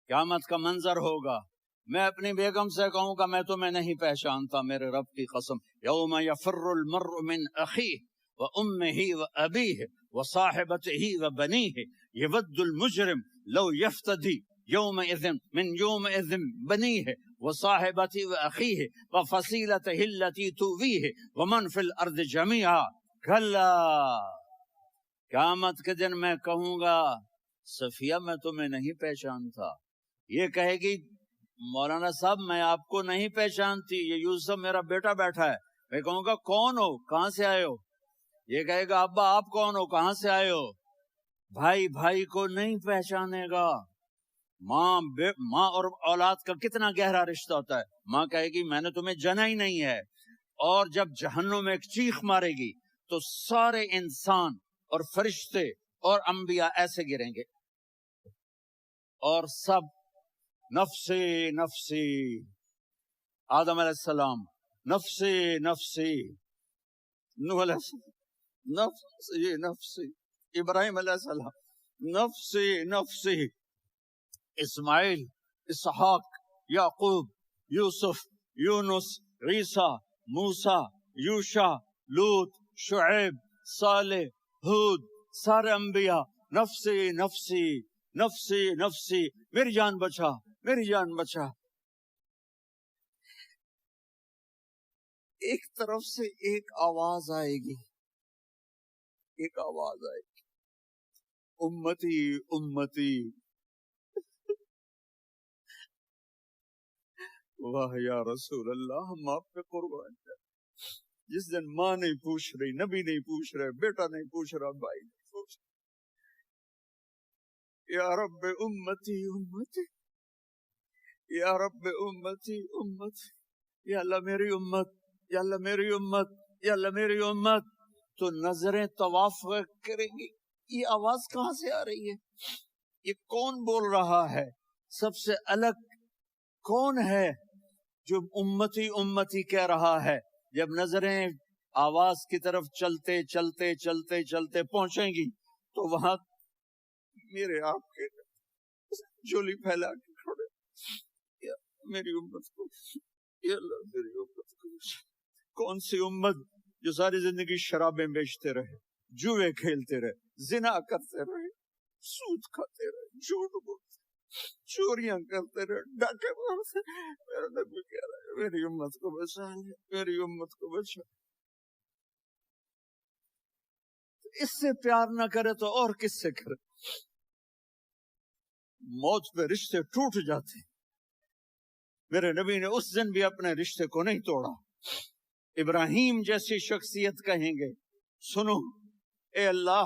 قیامت کا منظر ہوگا، میں اپنی بیگم سے کہوں گا میں تمہیں نہیں پہچانتا، میرے رب کی قسم، یوم یفر المرء من اخیہ وامہ وابیہ وصاحبتہ وبنیہ یود المجرم لو یفتدی یومئذ من یومئذ بنیہ وصاحبتہ واخیہ وفصیلتہ التی تؤویہ ومن فی الارض جمیعا کلا، قیامت کے دن میں کہوں گا صفیہ میں تمہیں نہیں پہچانتا، یہ کہے گی مولانا صاحب میں آپ کو نہیں پہچانتی، یہ یوسف میرا بیٹا بیٹھا ہے، میں کہوں گا کون ہو، کہاں سے آئے ہو، یہ کہے گا ابا آپ کون ہو، کہاں سے آئے ہو، بھائی بھائی کو نہیں پہچانے گا، ماں اور اولاد کا کتنا گہرا رشتہ ہوتا ہے، ماں کہے گی میں نے تمہیں جنا ہی نہیں ہے، اور جب جہنم میں ایک چیخ مارے گی تو سارے انسان اور فرشتے اور انبیاء ایسے گریں گے اور سب نفسی نفسی، آدم علیہ السلام نفسی نفسی، نوح علیہ السلام نفسی نفسی، ابراہیم علیہ السلام نفسی نفسی، اسماعیل، اسحاق، یعقوب، یوسف، یونس، عیسیٰ، موسیٰ، یوشع، لوط، شعیب، صالح، ہود، سارے انبیاء نفسی نفسی نفسی نفسی، میری جان بچا میری جان بچا۔ ایک طرف سے ایک آواز آئے گی، ایک آواز آئے گی، امتی امتی، واہ یا رسول اللہ ہم آپ پہ قربان جائیں۔ جس دن ماں نہیں پوچھ رہی، نبی نہیں پوچھ رہے، بیٹا نہیں پوچھ رہا، بھائی نہیں پوچھ رہا، یا رب امتی امتی، یا رب امتی امتی، یا اللہ میری امت، یا اللہ میری امت، یا اللہ میری امت، تو نظریں طواف کریں گی، یہ آواز کہاں سے آ رہی ہے، یہ کون بول رہا ہے، سب سے الگ کون ہے جو امتی امتی کہہ رہا ہے؟ جب نظریں آواز کی طرف چلتے چلتے چلتے چلتے پہنچیں گی تو وہاں میرے آپ کے جولی پھیلا کے کھڑے، یا میری امت کو، یا اللہ میری امت کو۔ کون سی امت جو ساری زندگی شرابیں بیچتے رہے، جوئے کھیلتے رہے، زنا کرتے رہے، سود کھاتے رہے، جھوٹ بولتے، چوریاں کرتے رہے، ڈاکے مارتے، میرا نبی کہہ رہا ہے میری امت کو بچا لے، میری امت کو بچا۔ اس سے پیار نہ کرے تو اور کس سے کرے؟ موت پہ رشتے ٹوٹ جاتے، میرے نبی نے اس دن بھی اپنے رشتے کو نہیں توڑا۔ ابراہیم جیسی شخصیت کہیں گے سنو اے اللہ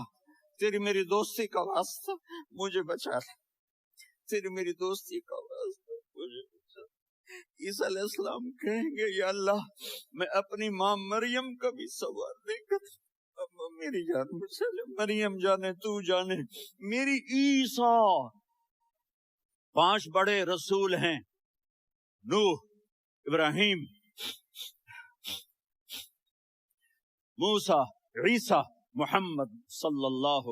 تیری میری دوستی کا واسطہ مجھے بچا لے، تیری میری دوستی کا واسطہ مجھے بچا لے۔ عیسیٰ علیہ السلام کہیں گے یا اللہ میں اپنی ماں مریم کا بھی سوال نہیں کرتا، میری جان بچا لے، مریم جانے تو جانے میری عیسیٰ۔ 5 بڑے رسول ہیں، نوح، ابراہیم، موسیٰ، عیسیٰ، محمد صلی اللہ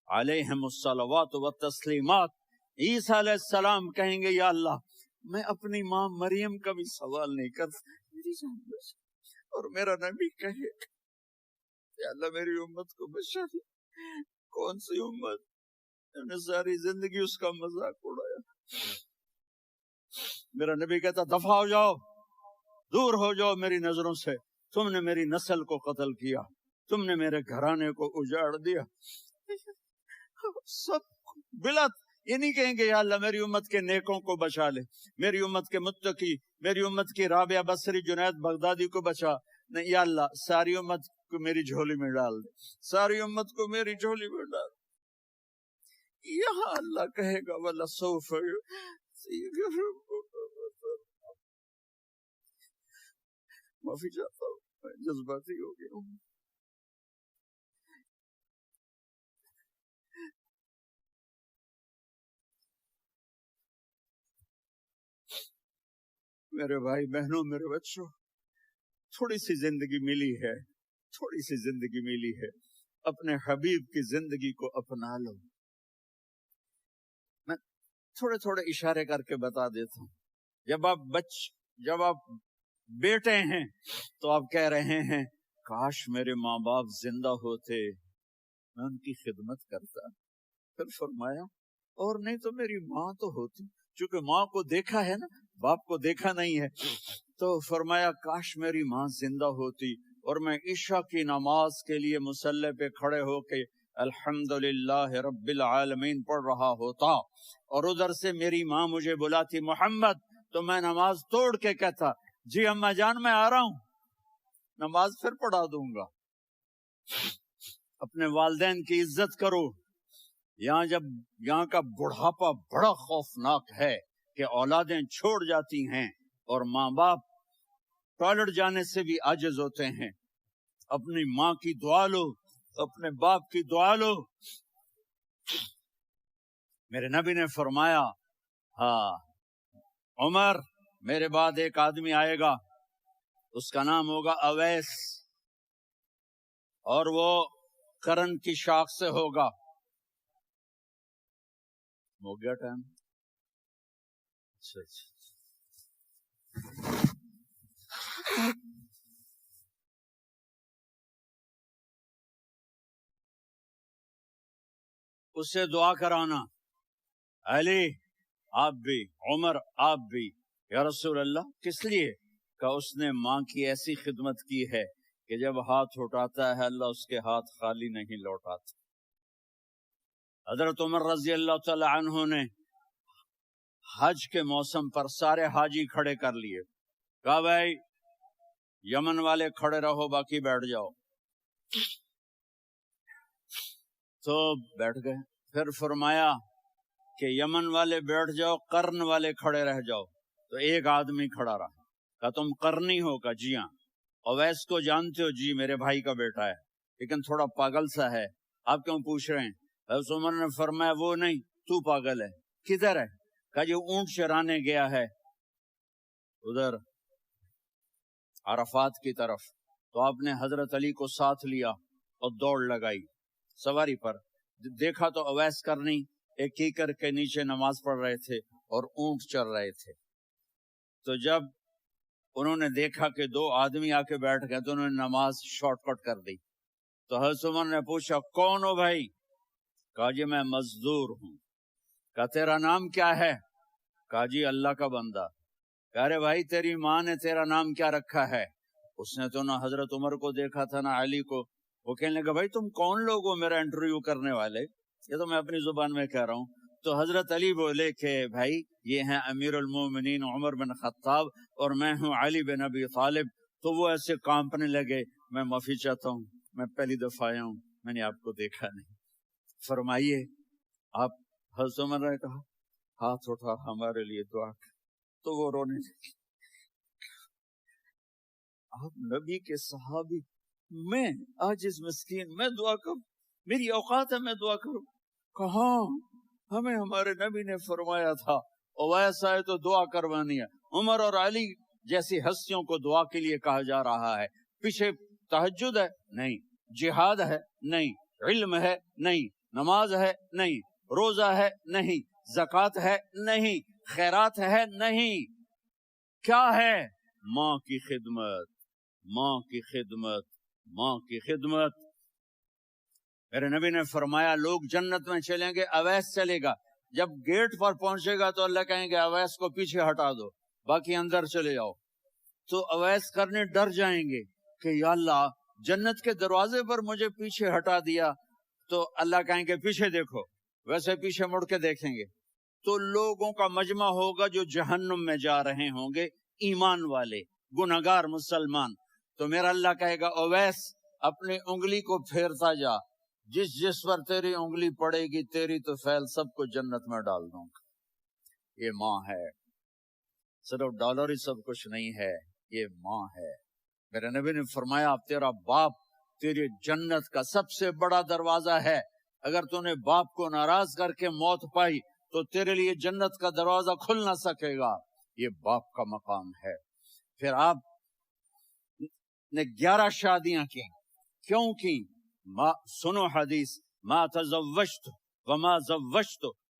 علیہ الصلوات والتسلیمات۔ عیسیٰ علیہ السلام کہیں گے یا اللہ میں اپنی ماں مریم کا بھی سوال نہیں کرتا، میری جان بچا۔ اور میرا نبی کہے یا اللہ میری امت کو بچا دے۔ کون سی امت جن نے ساری زندگی اس کا مذاق اڑایا؟ میرا نبی کہتا دفع ہو جاؤ، دور ہو جاؤ میری نظروں سے، تم نے میری نسل کو قتل کیا، تم نے میرے گھرانے کو اجاڑ دیا۔ سب بلا یہ نہیں کہیں گے یا اللہ میری امت کے نیکوں کو بچا لے، میری امت کے متقی، میری امت کی رابعہ بصری، جنید بغدادی کو بچا، نہیں یا اللہ ساری امت کو میری جھولی میں ڈال دے، ساری امت کو میری جھولی میں ڈال دے۔ یہاں اللہ کہے گا وَلَسَوْفَ معافی چاہتا ہوں میں جذباتی ہو گیا ہوں۔ میرے بھائی بہنوں، میرے بچوں، تھوڑی سی زندگی ملی ہے، تھوڑی سی زندگی ملی ہے، اپنے حبیب کی زندگی کو اپنا لو۔ میں تھوڑے تھوڑے اشارے کر کے بتا دیتا ہوں. جب آپ بیٹے ہیں تو آپ کہہ رہے ہیں کاش میرے ماں باپ زندہ ہوتے، میں ان کی خدمت کرتا. پھر فرمایا اور نہیں تو میری ماں تو ہوتی، چونکہ ماں کو دیکھا ہے نا، باپ کو دیکھا نہیں ہے. تو فرمایا کاش میری ماں زندہ ہوتی اور میں عشاء کی نماز کے لیے مصلی پہ کھڑے ہو کے الحمدللہ رب العالمین پڑھ رہا ہوتا، اور ادھر سے میری ماں مجھے بلاتی محمد، تو میں نماز توڑ کے کہتا جی اماں جان میں آ رہا ہوں، نماز پھر پڑھا دوں گا. اپنے والدین کی عزت کرو. یہاں کا بڑھاپا بڑا خوفناک ہے کہ اولادیں چھوڑ جاتی ہیں اور ماں باپ ٹوائلٹ جانے سے بھی عاجز ہوتے ہیں. اپنی ماں کی دعا لو، اپنے باپ کی دعا لو. میرے نبی نے فرمایا ہاں عمر میرے بعد ایک آدمی آئے گا، اس کا نام ہوگا اویس، اور وہ کرن کی شاخ سے ہوگا. ہو گیا ٹائم؟ اچھا. اس سے دعا کرانا، علی آپ بھی، عمر آپ بھی. یا رسول اللہ کس لیے؟ کہ اس نے ماں کی ایسی خدمت کی ہے کہ جب ہاتھ اٹھاتا ہے اللہ اس کے ہاتھ خالی نہیں لوٹاتا. حضرت عمر رضی اللہ تعالی عنہ نے حج کے موسم پر سارے حاجی کھڑے کر لیے، کہا بھائی یمن والے کھڑے رہو باقی بیٹھ جاؤ. تو بیٹھ گئے. پھر فرمایا کہ یمن والے بیٹھ جاؤ، قرن والے کھڑے رہ جاؤ. تو ایک آدمی کھڑا رہا. کہا تم قرنی ہو؟ کا جی ہاں. اویس کو جانتے ہو؟ جی میرے بھائی کا بیٹا ہے لیکن تھوڑا پاگل سا ہے. آپ کیوں پوچھ رہے ہیں؟ حضرت عمر نے فرمایا وہ نہیں، تو پاگل ہے. کدھر ہے؟ کہا جو اونٹ چرانے گیا ہے ادھر عرفات کی طرف. تو آپ نے حضرت علی کو ساتھ لیا اور دوڑ لگائی سواری پر. دیکھا تو اویس کرنی ایک کیکر کے نیچے نماز پڑھ رہے تھے اور اونٹ چر رہے تھے. تو جب انہوں نے دیکھا کہ دو آدمی آ کے بیٹھ گئے تو انہوں نے نماز شارٹ کٹ کر دی. تو حضرت عمر نے پوچھا کون ہو بھائی؟ کہا جی میں مزدور ہوں. کہا تیرا نام کیا ہے؟ کہا جی اللہ کا بندہ. کہا ارے بھائی تیری ماں نے تیرا نام کیا رکھا ہے؟ اس نے تو نہ حضرت عمر کو دیکھا تھا نہ علی کو. وہ کہنے لگا بھائی تم کون لوگ ہو میرا انٹرویو کرنے والے؟ یہ تو میں اپنی زبان میں کہہ رہا ہوں. تو حضرت علی بولے کہ بھائی یہ ہیں امیر المومنین عمر بن خطاب اور میں ہوں علی بن ابی طالب. تو وہ ایسے کانپنے لگے. میں معافی چاہتا ہوں، میں پہلی دفعہ آیا ہوں، میں نے آپ کو دیکھا نہیں. فرمائیے آپ. حضرت عمر نے کہا ہاتھ اٹھا ہمارے لیے دعا کر. تو وہ رونے لگے. آپ نبی کے صحابی، میں عاجز مسکین میں دعا کروں؟ میری اوقات ہے میں دعا کروں؟ کہاں؟ ہمیں ہمارے نبی نے فرمایا تھا اویس آئے تو دعا کروانی ہے. عمر اور علی جیسی ہستیوں کو دعا کے لیے کہا جا رہا ہے. پیچھے تہجد ہے؟ نہیں. جہاد ہے؟ نہیں. علم ہے؟ نہیں. نماز ہے؟ نہیں. روزہ ہے؟ نہیں. زکوٰۃ ہے؟ نہیں. خیرات ہے؟ نہیں. کیا ہے؟ ماں کی خدمت، ماں کی خدمت، ماں کی خدمت. میرے نبی نے فرمایا لوگ جنت میں چلیں گے، اویس چلے گا. جب گیٹ پر پہنچے گا تو اللہ کہیں گے اویس کو پیچھے ہٹا دو، باقی اندر چلے جاؤ. تو اویس کرنے ڈر جائیں گے کہ یا اللہ جنت کے دروازے پر مجھے پیچھے ہٹا دیا. تو اللہ کہیں گے پیچھے دیکھو، ویسے پیچھے مڑ کے دیکھیں گے تو لوگوں کا مجمع ہوگا جو جہنم میں جا رہے ہوں گے، ایمان والے گنہگار مسلمان. تو میرا اللہ کہے گا اویس اپنی انگلی کو پھیرتا جا، جس پر تیری انگلی پڑے گی تیری تو فیل سب کو جنت میں ڈال دوں گا. یہ ماں ہے، صرف ڈالر ہی سب کچھ نہیں ہے، یہ ماں ہے. میرے نبی نے فرمایا اب تیرا باپ تیری جنت کا سب سے بڑا دروازہ ہے. اگر تو نے باپ کو ناراض کر کے موت پائی تو تیرے لیے جنت کا دروازہ کھل نہ سکے گا. یہ باپ کا مقام ہے. پھر آپ نے 11 شادیاں کی. کیوں کی؟ سنو حدیث، ما تزوجت وما زوجت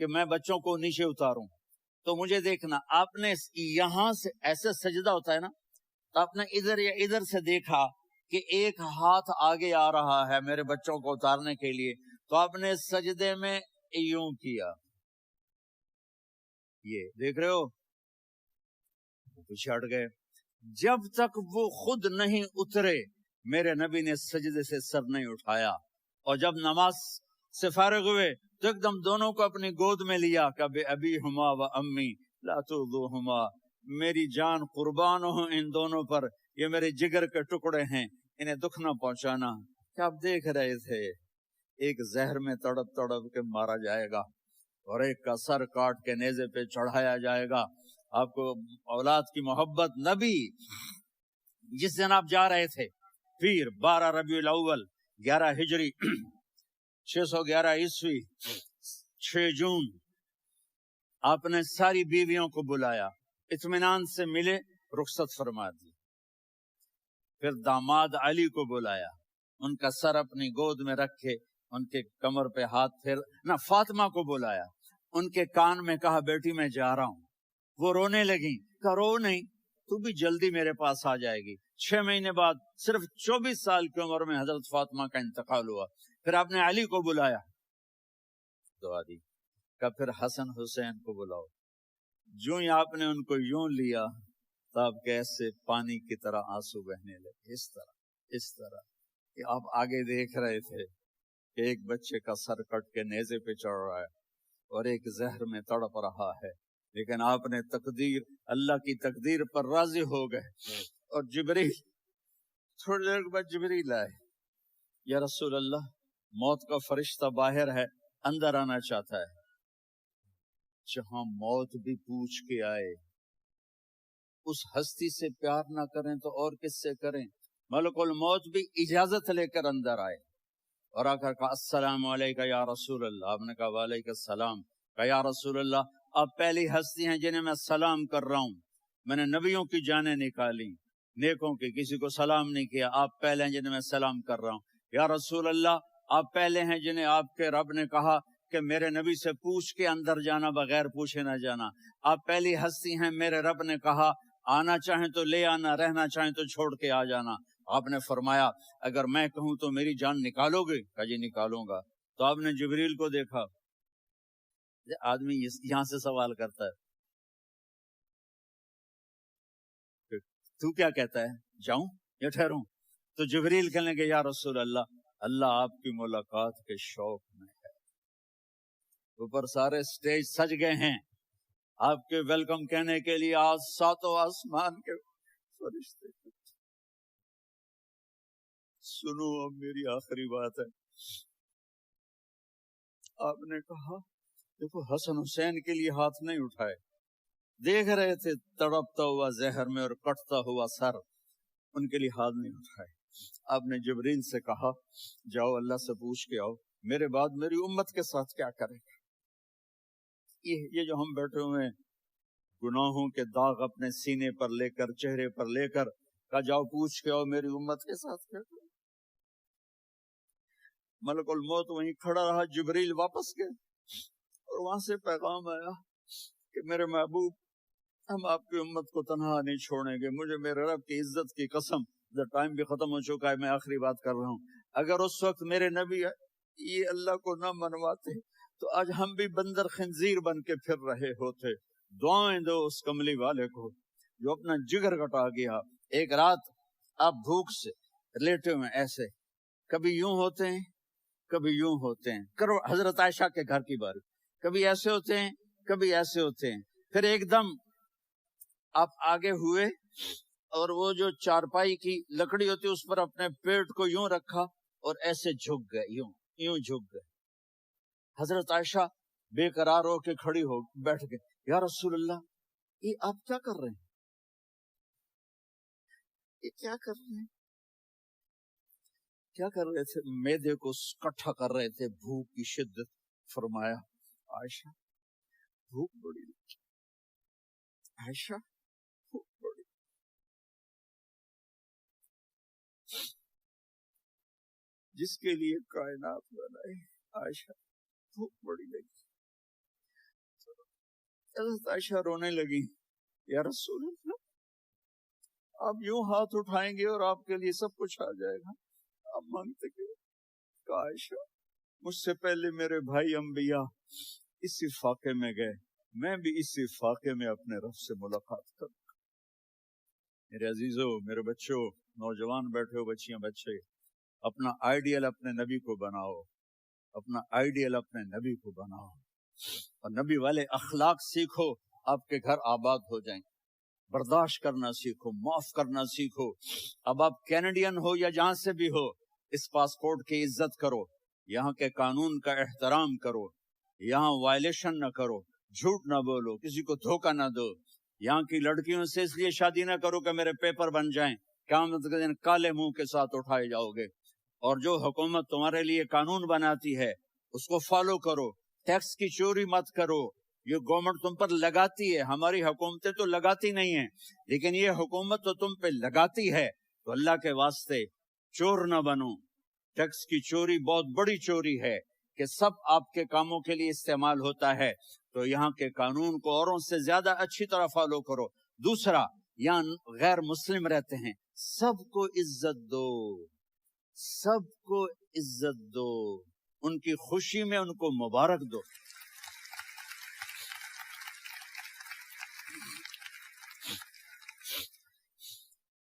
کہ میں بچوں کو نیچے اتاروں. تو مجھے دیکھنا، آپ نے یہاں سے ایسے سجدہ ہوتا ہے نا، تو آپ نے ادھر یا ادھر سے دیکھا کہ ایک ہاتھ آگے آ رہا ہے میرے بچوں کو اتارنے کے لیے، تو آپ نے سجدے میں یوں کیا، یہ دیکھ رہے ہو، پیچھے ہٹ گئے. جب تک وہ خود نہیں اترے میرے نبی نے سجدے سے سر نہیں اٹھایا. اور جب نماز سے فارغ ہوئے تو ایک دم دونوں کو اپنی گود میں لیا کہ ابی ہما و امی لا تؤذوہما، میری جان قربان ہو ان دونوں پر، یہ میرے جگر کے ٹکڑے ہیں، انہیں دکھ نہ پہنچانا. کیا آپ دیکھ رہے تھے ایک زہر میں تڑپ تڑپ کے مارا جائے گا اور ایک کا سر کاٹ کے نیزے پہ چڑھایا جائے گا. آپ کو اولاد کی محبت. نبی جس دن آپ جا رہے تھے پیر 12 ربیع الاول 11 ہجری 611 عیسوی 6 جون، آپ نے ساری بیویوں کو بلایا، اطمینان سے ملے، رخصت فرما دی. پھر داماد علی کو بلایا، ان کا سر اپنی گود میں رکھے، ان کے کمر پہ ہاتھ پھیر نہ. فاطمہ کو بلایا، ان کے کان میں کہا بیٹی میں جا رہا ہوں. وہ رونے لگیں، کہا رو نہیں، تو بھی جلدی میرے پاس آ جائے گی. 6 مہینے بعد صرف 24 سال کی عمر میں حضرت فاطمہ کا انتقال ہوا. پھر آپ نے علی کو بلایا، دعا دی، کہ پھر حسن حسین کو بلاؤ. جو ہی آپ نے ان کو یوں لیا تو آپ کیسے پانی کی طرح آنسو بہنے لگے. اس طرح کہ آپ آگے دیکھ رہے تھے کہ ایک بچے کا سر کٹ کے نیزے پہ چڑھ رہا ہے اور ایک زہر میں تڑپ رہا ہے، لیکن آپ نے تقدیر، اللہ کی تقدیر پر راضی ہو گئے. اور جبریل تھوڑی دیر بعد جبریل آئے، یا رسول اللہ موت کا فرشتہ باہر ہے، اندر آنا چاہتا ہے. جہاں موت بھی پوچھ کے آئے، اس ہستی سے پیار نہ کریں تو اور کس سے کریں. ملک الموت بھی اجازت لے کر اندر آئے اور آ کر کہا السلام علیکہ یا رسول اللہ. آپ نے کہا وعلیکم السلام. کہا یا رسول اللہ آپ پہلی ہستی ہیں جنہیں میں سلام کر رہا ہوں. میں نے نبیوں کی جانیں نکالی، نیکوں کی، کسی کو سلام نہیں کیا، آپ پہلے ہیں جنہیں میں سلام کر رہا ہوں. یا رسول اللہ آپ پہلے ہیں جنہیں آپ کے رب نے کہا کہ میرے نبی سے پوچھ کے اندر جانا، بغیر پوچھے نہ جانا. آپ پہلی ہستی ہیں، میرے رب نے کہا آنا چاہیں تو لے آنا، رہنا چاہیں تو چھوڑ کے آ جانا. آپ نے فرمایا اگر میں کہوں تو میری جان نکالو گے؟ کہا جی نکالوں گا. تو آپ نے جبریل کو دیکھا. آدمی یہاں سے سوال کرتا ہے تو کیا کہتا ہے، جاؤں یا ٹھہروں؟ تو جبریل کہنے لگے یا رسول اللہ اللہ آپ کی ملاقات کے شوق میں ہے. اوپر سارے سٹیج سج گئے ہیں آپ کے ویلکم کہنے کے لیے. آج 7 آسمان کے فرشتے. سنو اب میری آخری بات ہے. آپ نے کہا دیکھو حسن حسین کے لیے ہاتھ نہیں اٹھائے، دیکھ رہے تھے تڑپتا ہوا زہر میں اور کٹتا ہوا سر، ان کے لیے ہاتھ نہیں اٹھائے. آپ نے جبریل سے کہا جاؤ اللہ سے پوچھ کے آؤ میرے بعد میری امت کے ساتھ کیا کرے گا. یہ جو ہم بیٹھے ہوئے ہیں گناہوں کے داغ اپنے سینے پر لے کر، چہرے پر لے کر، کہا جاؤ پوچھ کے آؤ میری امت کے ساتھ کیا کرے. ملک الموت وہیں کھڑا رہا. جبریل واپس گئے اور وہاں سے پیغام آیا کہ میرے محبوب ہم آپ کی امت کو تنہا نہیں چھوڑیں گے. مجھے میرے رب کی عزت کی قسم، ٹائم بھی ختم ہو چکا ہے، میں آخری بات کر رہا ہوں، اگر اس وقت میرے نبی یہ اللہ کو نہ منواتے تو آج ہم بھی بندر خنزیر بن کے پھر رہے ہوتے. دعائیں دو اس کملی والے کو جو اپنا جگر کٹا گیا. ایک رات آپ بھوک سے لیٹے ہوئے ایسے، کبھی یوں ہوتے ہیں کبھی یوں ہوتے ہیں. کرو حضرت عائشہ کے گھر کی باری، کبھی ایسے ہوتے ہیں کبھی ایسے ہوتے ہیں. پھر ایک دم آپ آگے ہوئے اور وہ جو چارپائی کی لکڑی ہوتی اس پر اپنے پیٹ کو یوں رکھا اور ایسے جھک گئے، یوں جھک گئے. حضرت عائشہ بے قرار ہو کے کھڑی ہو بیٹھ گئے. یا رسول اللہ یہ آپ کیا کر رہے ہیں، یہ کیا کر رہے ہیں؟ کیا کر رہے تھے؟ معدے کو کٹھا کر رہے تھے، بھوک کی شدت. فرمایا عائشہ بھوک بڑی لگی، عائشہ بھوک بڑی. جس کے لیے کائنات بنائی، عائشہ بھوک بڑی لگی. حضرت عائشہ رونے لگی، یا رسول اللہ آپ یوں ہاتھ اٹھائیں گے اور آپ کے لیے سب کچھ آ جائے گا، آپ مانگتے کہ عائشہ مجھ سے پہلے میرے بھائی انبیاء اسی فاقے میں گئے، میں بھی اسی فاقے میں اپنے رب سے ملاقات کروں۔ میرے عزیزوں، میرے بچوں، نوجوان بیٹھے ہو، بچیاں بچے، اپنا آئیڈیل اپنے نبی کو بناؤ، اپنا آئیڈیل اپنے نبی کو بناؤ، اور نبی والے اخلاق سیکھو، آپ کے گھر آباد ہو جائیں۔ برداشت کرنا سیکھو، معاف کرنا سیکھو۔ اب آپ کینیڈین ہو یا جہاں سے بھی ہو، اس پاسپورٹ کی عزت کرو، یہاں کے قانون کا احترام کرو، یہاں وائلیشن نہ کرو، جھوٹ نہ بولو، کسی کو دھوکہ نہ دو۔ یہاں کی لڑکیوں سے اس لیے شادی نہ کرو کہ میرے پیپر بن جائیں، قیامت کے دن کالے منہ کے ساتھ اٹھائے جاؤ گے۔ اور جو حکومت تمہارے لیے قانون بناتی ہے اس کو فالو کرو، ٹیکس کی چوری مت کرو۔ یہ گورنمنٹ تم پر لگاتی ہے، ہماری حکومتیں تو لگاتی نہیں ہیں، لیکن یہ حکومت تو تم پہ لگاتی ہے، تو اللہ کے واسطے چور نہ بنو۔ ٹیکس کی چوری بہت بڑی چوری ہے کہ سب آپ کے کاموں کے لیے استعمال ہوتا ہے، تو یہاں کے قانون کو اوروں سے زیادہ اچھی طرح فالو کرو۔ دوسرا، یہاں غیر مسلم رہتے ہیں، سب کو عزت دو، سب کو عزت دو، ان کی خوشی میں ان کو مبارک دو۔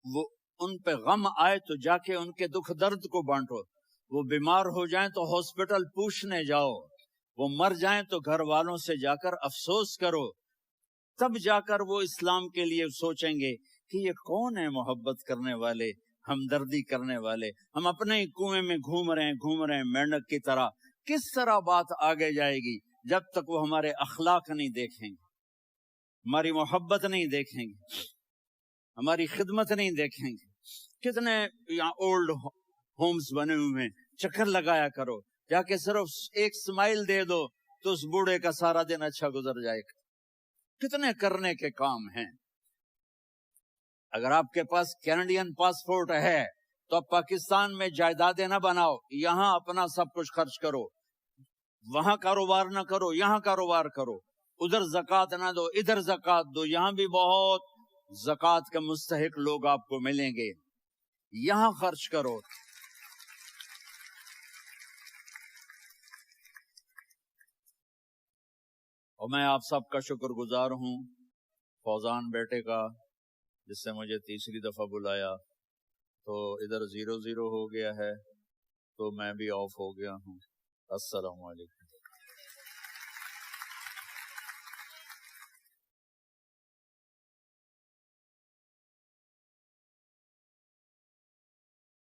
وہ ان پہ غم آئے تو جا کے ان کے دکھ درد کو بانٹو، وہ بیمار ہو جائیں تو ہاسپٹل پوچھنے جاؤ، وہ مر جائیں تو گھر والوں سے جا کر افسوس کرو، تب جا کر وہ اسلام کے لیے سوچیں گے کہ یہ کون ہے محبت کرنے والے، ہمدردی کرنے والے۔ ہم اپنے ہی کنویں میں گھوم رہے ہیں مینڈک کی طرح۔ کس طرح بات آگے جائے گی جب تک وہ ہمارے اخلاق نہیں دیکھیں گے، ہماری محبت نہیں دیکھیں گے، ہماری خدمت نہیں دیکھیں گے۔ کتنے یہاں اولڈ ہومز بنے ہوئے ہیں، چکر لگایا کرو، جا کے صرف ایک سمائل دے دو تو اس بوڑھے کا سارا دن اچھا گزر جائے گا۔ کتنے کرنے کے کام ہیں۔ اگر آپ کے پاس کینیڈین پاسپورٹ ہے تو آپ پاکستان میں جائیدادیں نہ بناؤ، یہاں اپنا سب کچھ خرچ کرو، وہاں کاروبار نہ کرو، یہاں کاروبار کرو، ادھر زکوٰۃ نہ دو، ادھر زکوٰۃ دو، یہاں بھی بہت زکوٰۃ کے مستحق لوگ آپ کو ملیں گے، یہاں خرچ کرو۔ اور میں آپ سب کا شکر گزار ہوں، فوزان بیٹے کا، جس سے مجھے تیسری دفعہ بلایا، تو ادھر 0-0 ہو گیا ہے تو میں بھی آف ہو گیا ہوں۔ السلام علیکم۔